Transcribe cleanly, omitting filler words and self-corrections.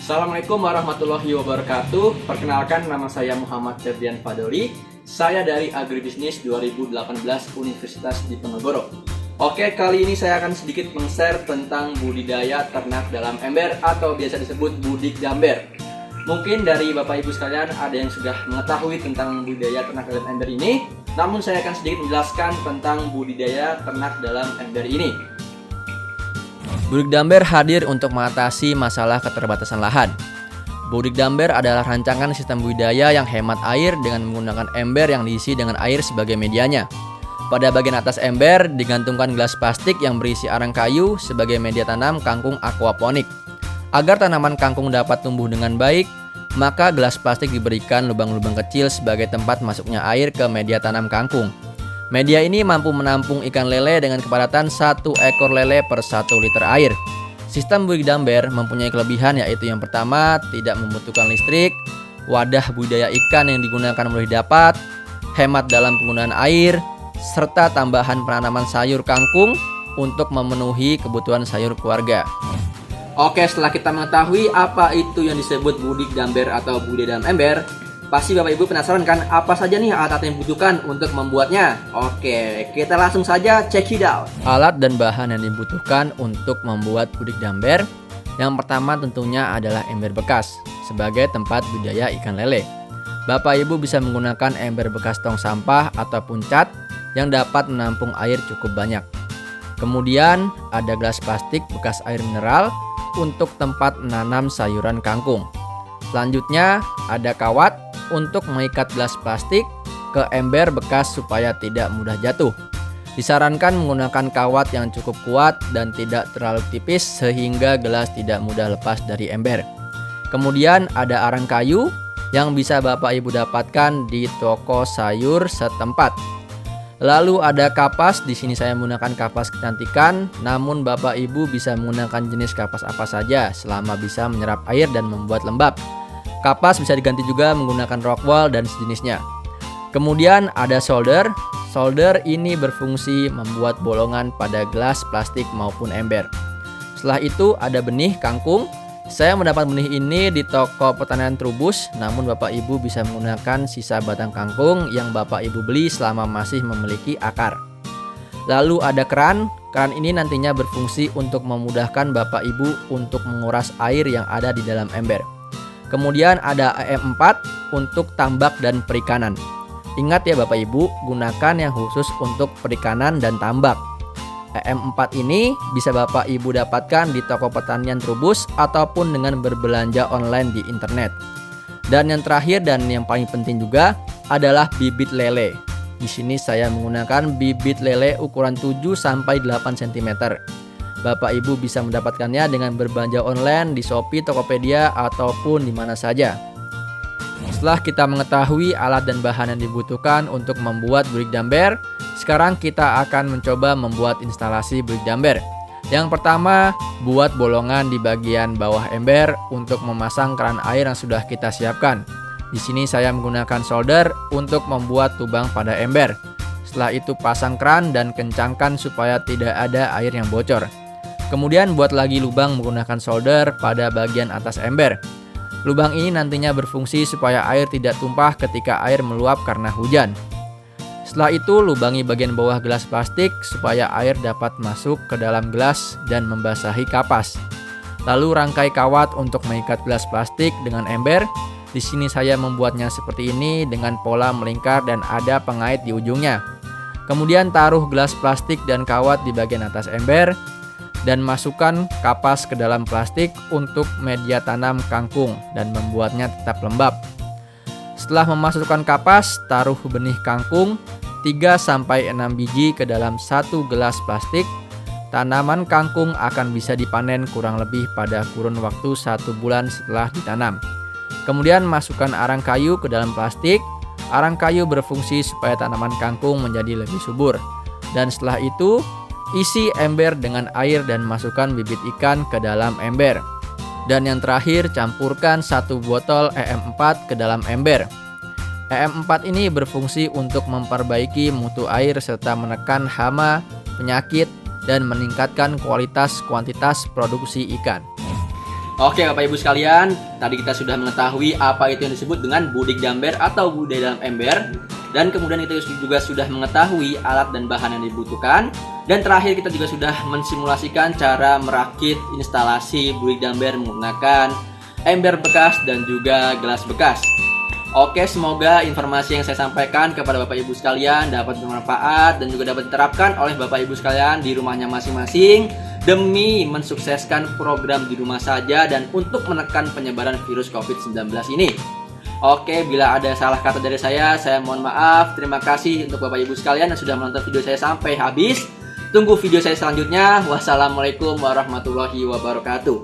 Assalamualaikum warahmatullahi wabarakatuh. Perkenalkan, nama saya Muhammad Ferdian Fadoli. Saya dari Agribisnis 2018 Universitas Diponegoro. Oke, kali ini saya akan sedikit meng-share tentang budidaya ternak dalam ember atau biasa disebut Budidamber. Mungkin dari Bapak Ibu sekalian ada yang sudah mengetahui tentang budidaya ternak dalam ember ini, namun saya akan sedikit menjelaskan tentang budidaya ternak dalam ember ini. Budidamber hadir untuk mengatasi masalah keterbatasan lahan. Budidamber adalah rancangan sistem budidaya yang hemat air dengan menggunakan ember yang diisi dengan air sebagai medianya. Pada bagian atas ember digantungkan gelas plastik yang berisi arang kayu sebagai media tanam kangkung aquaponik. Agar tanaman kangkung dapat tumbuh dengan baik, maka gelas plastik diberikan lubang-lubang kecil sebagai tempat masuknya air ke media tanam kangkung. Media ini mampu menampung ikan lele dengan kepadatan 1 ekor lele per 1 liter air. Sistem Budidamber mempunyai kelebihan, yaitu yang pertama, tidak membutuhkan listrik, wadah budidaya ikan yang digunakan mudah didapat, hemat dalam penggunaan air, serta tambahan penanaman sayur kangkung untuk memenuhi kebutuhan sayur keluarga. Oke, setelah kita mengetahui apa itu yang disebut Budidamber atau budidaya dalam ember, pasti Bapak Ibu penasaran kan apa saja nih alat yang dibutuhkan untuk membuatnya? Oke, kita langsung saja check it out. Alat dan bahan yang dibutuhkan untuk membuat Budidamber, yang pertama tentunya adalah ember bekas sebagai tempat budidaya ikan lele. Bapak Ibu bisa menggunakan ember bekas tong sampah ataupun cat yang dapat menampung air cukup banyak. Kemudian ada gelas plastik bekas air mineral untuk tempat menanam sayuran kangkung. Selanjutnya ada kawat untuk mengikat gelas plastik ke ember bekas supaya tidak mudah jatuh. Disarankan menggunakan kawat yang cukup kuat dan tidak terlalu tipis sehingga gelas tidak mudah lepas dari ember. Kemudian ada arang kayu yang bisa Bapak Ibu dapatkan di toko sayur setempat. Lalu ada kapas, di sini saya menggunakan kapas kecantikan, namun Bapak Ibu bisa menggunakan jenis kapas apa saja selama bisa menyerap air dan membuat lembab. Kapas bisa diganti juga menggunakan rockwool dan sejenisnya. Kemudian ada solder. Solder ini berfungsi membuat bolongan pada gelas plastik maupun ember. Setelah itu ada benih kangkung. Saya mendapat benih ini di toko pertanian Trubus, namun Bapak Ibu bisa menggunakan sisa batang kangkung yang Bapak Ibu beli selama masih memiliki akar. Lalu ada keran. Keran ini nantinya berfungsi untuk memudahkan Bapak Ibu untuk menguras air yang ada di dalam ember. Kemudian ada EM4 untuk tambak dan perikanan. Ingat ya Bapak Ibu, gunakan yang khusus untuk perikanan dan tambak. EM4 ini bisa Bapak Ibu dapatkan di toko pertanian Trubus ataupun dengan berbelanja online di internet. Dan yang terakhir dan yang paling penting juga adalah bibit lele. Di sini saya menggunakan bibit lele ukuran 7 sampai 8 cm. Bapak Ibu bisa mendapatkannya dengan berbelanja online di Shopee, Tokopedia ataupun di mana saja. Setelah kita mengetahui alat dan bahan yang dibutuhkan untuk membuat Budidamber, sekarang kita akan mencoba membuat instalasi Budidamber. Yang pertama, buat bolongan di bagian bawah ember untuk memasang keran air yang sudah kita siapkan. Di sini saya menggunakan solder untuk membuat lubang pada ember. Setelah itu pasang keran dan kencangkan supaya tidak ada air yang bocor. Kemudian buat lagi lubang menggunakan solder pada bagian atas ember. Lubang ini nantinya berfungsi supaya air tidak tumpah ketika air meluap karena hujan. Setelah itu lubangi bagian bawah gelas plastik supaya air dapat masuk ke dalam gelas dan membasahi kapas. Lalu rangkai kawat untuk mengikat gelas plastik dengan ember. Di sini saya membuatnya seperti ini dengan pola melingkar dan ada pengait di ujungnya. Kemudian taruh gelas plastik dan kawat di bagian atas ember dan masukkan kapas ke dalam plastik untuk media tanam kangkung dan membuatnya tetap lembab. Setelah memasukkan kapas, taruh benih kangkung 3-6 biji ke dalam 1 gelas plastik. Tanaman kangkung akan bisa dipanen kurang lebih pada kurun waktu 1 bulan setelah ditanam. Kemudian masukkan arang kayu ke dalam plastik. Arang kayu berfungsi supaya tanaman kangkung menjadi lebih subur. Dan setelah itu, isi ember dengan air dan masukkan bibit ikan ke dalam ember. Dan yang terakhir, campurkan 1 botol EM4 ke dalam ember. EM4 ini berfungsi untuk memperbaiki mutu air serta menekan hama, penyakit, dan meningkatkan kualitas kuantitas produksi ikan. Oke Bapak Ibu sekalian, tadi kita sudah mengetahui apa itu yang disebut dengan budik damber atau budidaya dalam ember. Dan kemudian kita juga sudah mengetahui alat dan bahan yang dibutuhkan. Dan terakhir kita juga sudah mensimulasikan cara merakit instalasi budik damber menggunakan ember bekas dan juga gelas bekas. Oke, semoga informasi yang saya sampaikan kepada Bapak Ibu sekalian dapat bermanfaat dan juga dapat diterapkan oleh Bapak Ibu sekalian di rumahnya masing-masing demi mensukseskan program di rumah saja dan untuk menekan penyebaran virus COVID-19 ini. Oke, bila ada salah kata dari saya mohon maaf. Terima kasih untuk Bapak Ibu sekalian yang sudah menonton video saya sampai habis. Tunggu video saya selanjutnya. Wassalamualaikum warahmatullahi wabarakatuh.